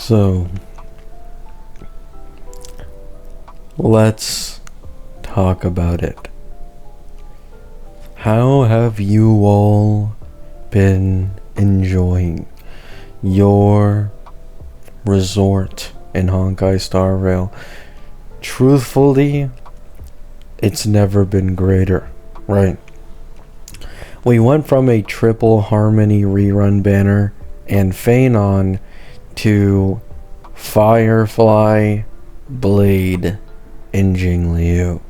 So, let's talk about it. How have you all been enjoying your resort in Honkai Star Rail? Truthfully, it's never been greater, right? We went from a triple harmony rerun banner and Phanon to Firefly, Blade, and Jingliu.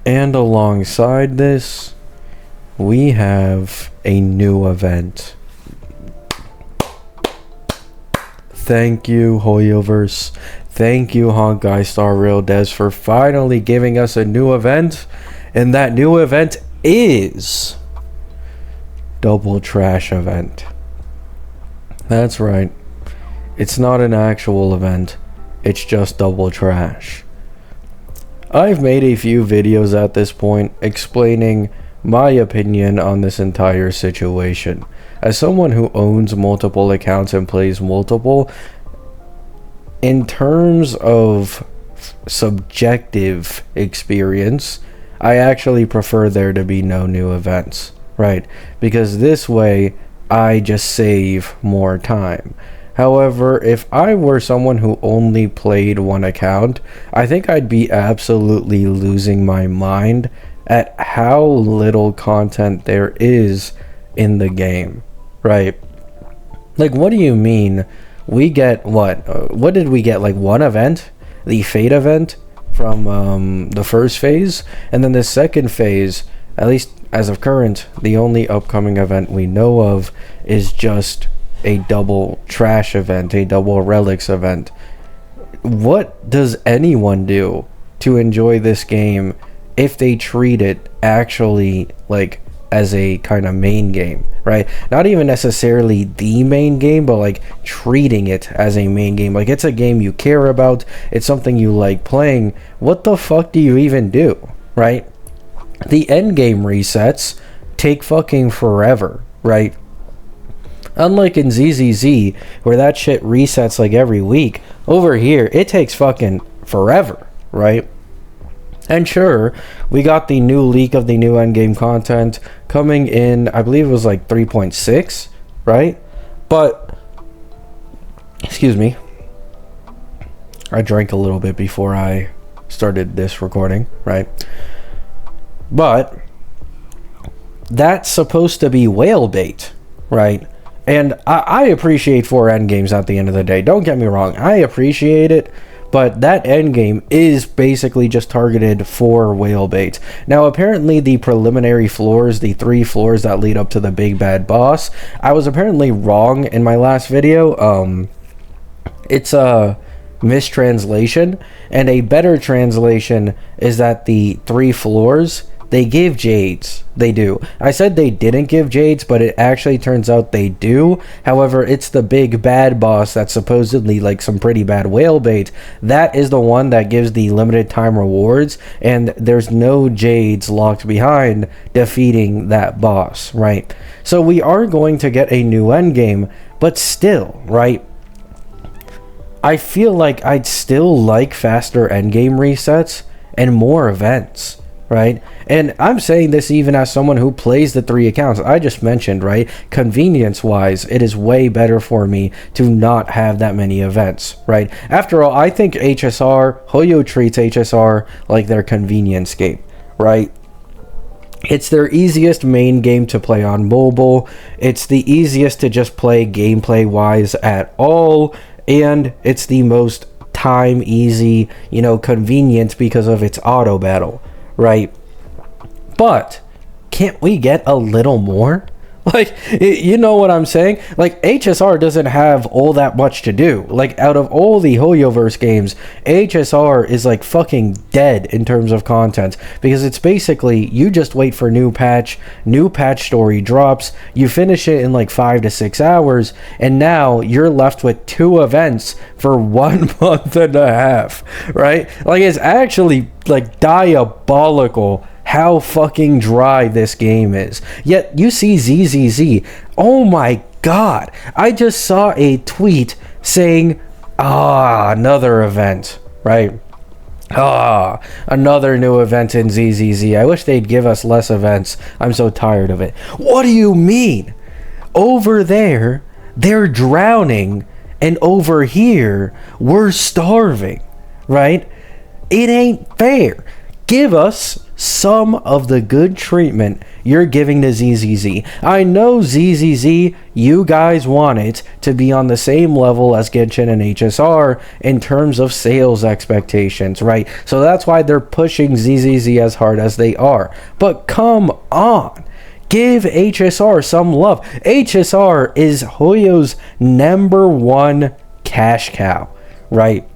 And alongside this, we have a new event. Thank you, Hoyoverse. Thank you, Honkai Star Rail devs, for finally giving us a new event. And that new event is Double Trash event. That's right. It's not an actual event. It's just Double Trash. I've made a few videos at this point explaining my opinion on this entire situation. As someone who owns multiple accounts and plays multiple, in terms of subjective experience, I actually prefer there to be no new events, right? Because this way, I just save more time. However, if I were someone who only played one account, I think I'd be absolutely losing my mind at how little content there is in the game, right? Like, what do you mean? We get what? What did we get? Like one event? The Fate event from the first phase? And then the second phase, at least as of current, the only upcoming event we know of is just a Double Trash event, a Double Relics event. What does anyone do to enjoy this game if they treat it actually like as a kind of main game, right? Not even necessarily the main game, but like treating it as a main game. Like it's a game you care about, it's something you like playing. What the fuck do you even do, right? The endgame resets take fucking forever, right? Unlike in ZZZ, where that shit resets like every week, over here, it takes fucking forever, right? And sure, we got the new leak of the new endgame content coming in, I believe it was like 3.6, right? But, excuse me, I drank a little bit before I started this recording, right? But, that's supposed to be whale bait, right? And I appreciate 4 endgames at the end of the day. Don't get me wrong. I appreciate it. But that endgame is basically just targeted for whale bait. Now, apparently the preliminary floors, the 3 floors that lead up to the big bad boss, I was apparently wrong in my last video. It's a mistranslation. And a better translation is that the 3 floors, they give jades. They do. I said they didn't give jades, but it actually turns out they do. However, it's the big bad boss that's supposedly like some pretty bad whale bait. That is the one that gives the limited time rewards, and there's no jades locked behind defeating that boss, right? So we are going to get a new endgame, but still, right? I feel like I'd still like faster endgame resets and more events, right? And I'm saying this even as someone who plays the 3 accounts. I just mentioned, right? Convenience wise, it is way better for me to not have that many events, right? After all, I think HSR, Hoyo treats HSR like their convenience game, right? It's their easiest main game to play on mobile. It's the easiest to just play gameplay wise at all. And it's the most time easy, convenient because of its auto battle, right? But can't we get a little more? Like, you know what I'm saying? Like, HSR doesn't have all that much to do. Like, out of all the Hoyoverse games, HSR is like fucking dead in terms of content, because it's basically you just wait for new patch story drops, you finish it in like 5 to 6 hours, and now you're left with 2 events for 1 month and a half, right? Like, it's actually like diabolical how fucking dry this game is. Yet you see ZZZ. Oh my god, I just saw a tweet saying, another event, right? Another new event in ZZZ. I wish they'd give us less events. I'm so tired of it. What do you mean? Over there, they're drowning, and over here, we're starving, right? It ain't fair. Give us some of the good treatment you're giving to ZZZ. I know ZZZ, you guys want it to be on the same level as Genshin and HSR in terms of sales expectations, right? So that's why they're pushing ZZZ as hard as they are. But come on. Give HSR some love. HSR is Hoyo's #1 cash cow, right?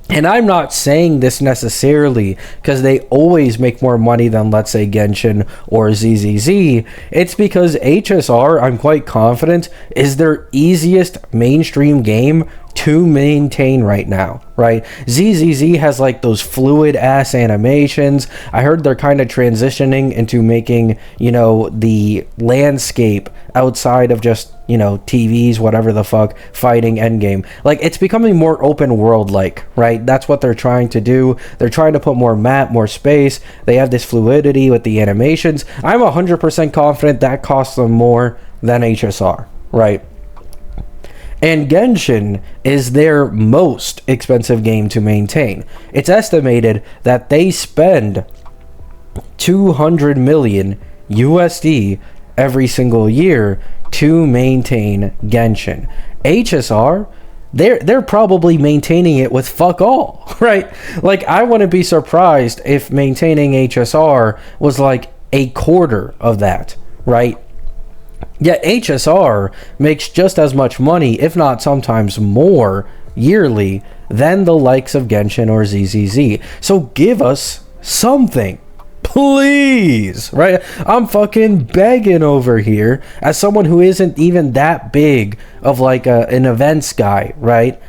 And I'm not saying this necessarily because they always make more money than, let's say, Genshin or ZZZ. It's because HSR, I'm quite confident, is their easiest mainstream game to maintain right now, right? ZZZ has like those fluid ass animations. I heard they're kind of transitioning into making, you know, the landscape outside of just, you know, TVs, whatever the fuck, fighting Endgame. Like, it's becoming more open world like, right? That's what they're trying to do. They're trying to put more map, more space. They have this fluidity with the animations. I'm 100% confident that costs them more than HSR, right? And Genshin is their most expensive game to maintain. It's estimated that they spend 200 million USD every single year to maintain Genshin. HSR, they're probably maintaining it with fuck all, right? Like, I wouldn't be surprised if maintaining HSR was like a quarter of that, right? Yet HSR makes just as much money, if not sometimes more, yearly than the likes of Genshin or ZZZ. So give us something, please, right? I'm fucking begging over here as someone who isn't even that big of like an events guy, right?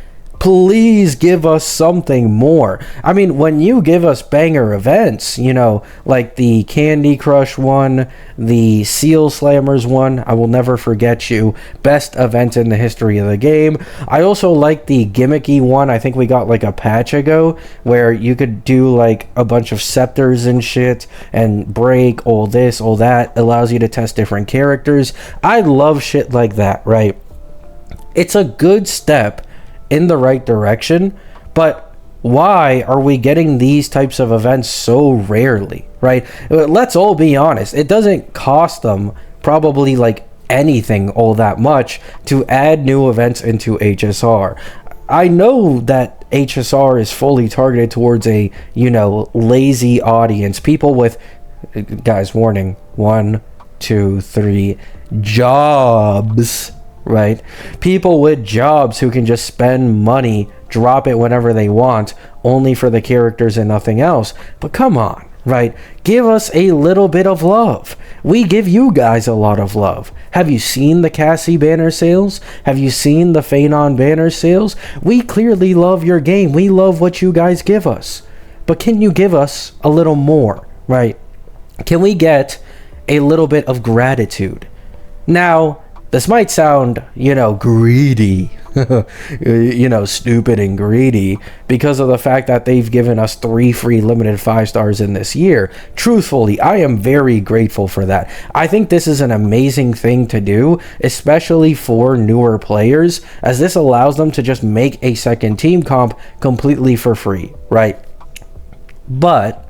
Please give us something more. I mean, when you give us banger events, you know, like the Candy Crush one, the Seal Slammers one, I will never forget you, best event in the history of the game. I also like the gimmicky one, I think we got like a patch ago, where you could do like a bunch of scepters and shit, and break, all this, all that, allows you to test different characters. I love shit like that, right? It's a good step in the right direction, but why are we getting these types of events so rarely, right? Let's all be honest, it doesn't cost them probably like anything all that much to add new events into HSR. I know that HSR is fully targeted towards a, you know, lazy audience, people with, guys, warning, 1, 2, 3 jobs, right? People with jobs who can just spend money, drop it whenever they want, only for the characters and nothing else. But come on, right? Give us a little bit of love. We give you guys a lot of love. Have you seen the Cassie banner sales? Have you seen the Phanon banner sales? We clearly love your game. We love what you guys give us. But can you give us a little more, right? Can we get a little bit of gratitude? Now, this might sound, you know, greedy, you know, stupid and greedy because of the fact that they've given us 3 free limited 5 stars in this year. Truthfully, I am very grateful for that. I think this is an amazing thing to do, especially for newer players, as this allows them to just make a second team comp completely for free, right? But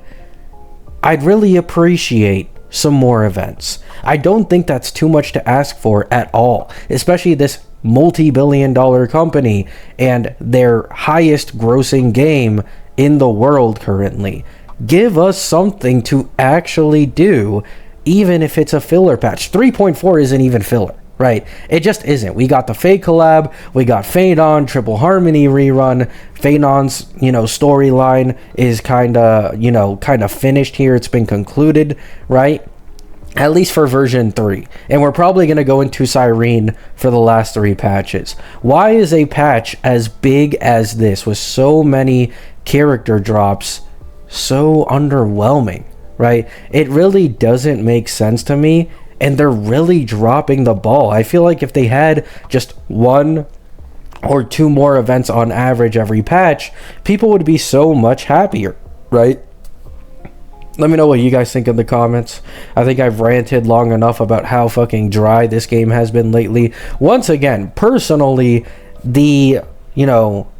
I'd really appreciate some more events. I don't think that's too much to ask for at all, especially this multi-billion-dollar company and their highest grossing game in the world currently. Give us something to actually do, even if it's a filler patch. 3.4 isn't even filler, right? It just isn't. We got the Fate collab, we got Phanon, Triple Harmony rerun. Phanon's, you know, storyline is kind of finished here. It's been concluded, right? At least for version 3. And we're probably going to go into Cyrene for the last 3 patches. Why is a patch as big as this, with so many character drops, so underwhelming, right? It really doesn't make sense to me, and they're really dropping the ball. I feel like if they had just one or 2 more events on average every patch, people would be so much happier, right? Let me know what you guys think in the comments. I think I've ranted long enough about how fucking dry this game has been lately. Once again, personally, the,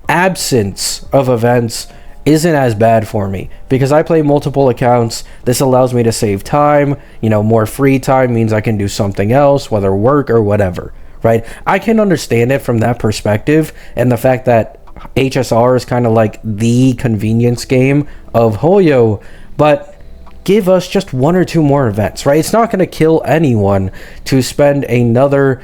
absence of events isn't as bad for me because I play multiple accounts. This allows me to save time. More free time means I can do something else, whether work or whatever, right? I can understand it from that perspective, and the fact that HSR is kind of like the convenience game of Hoyo, but give us just 1 or 2 more events, right? It's not going to kill anyone to spend another,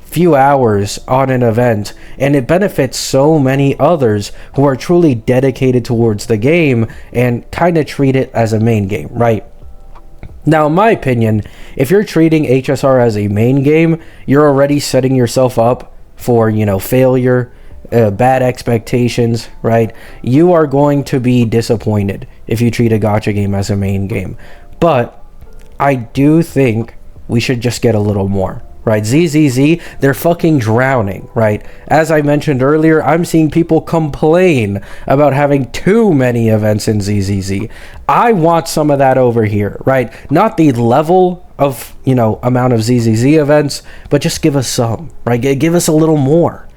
few hours on an event, and it benefits so many others who are truly dedicated towards the game and kind of treat it as a main game, right? Now, in my opinion, if you're treating HSR as a main game, you're already setting yourself up for, failure, bad expectations, right? You are going to be disappointed if you treat a gacha game as a main game. But I do think we should just get a little more, right? ZZZ, they're fucking drowning, right? As I mentioned earlier, I'm seeing people complain about having too many events in ZZZ. I want some of that over here, right? Not the level of, amount of ZZZ events, but just give us some, right? Give us a little more.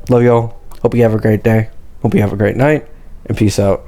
Love y'all. Hope you have a great day. Hope you have a great night. And peace out.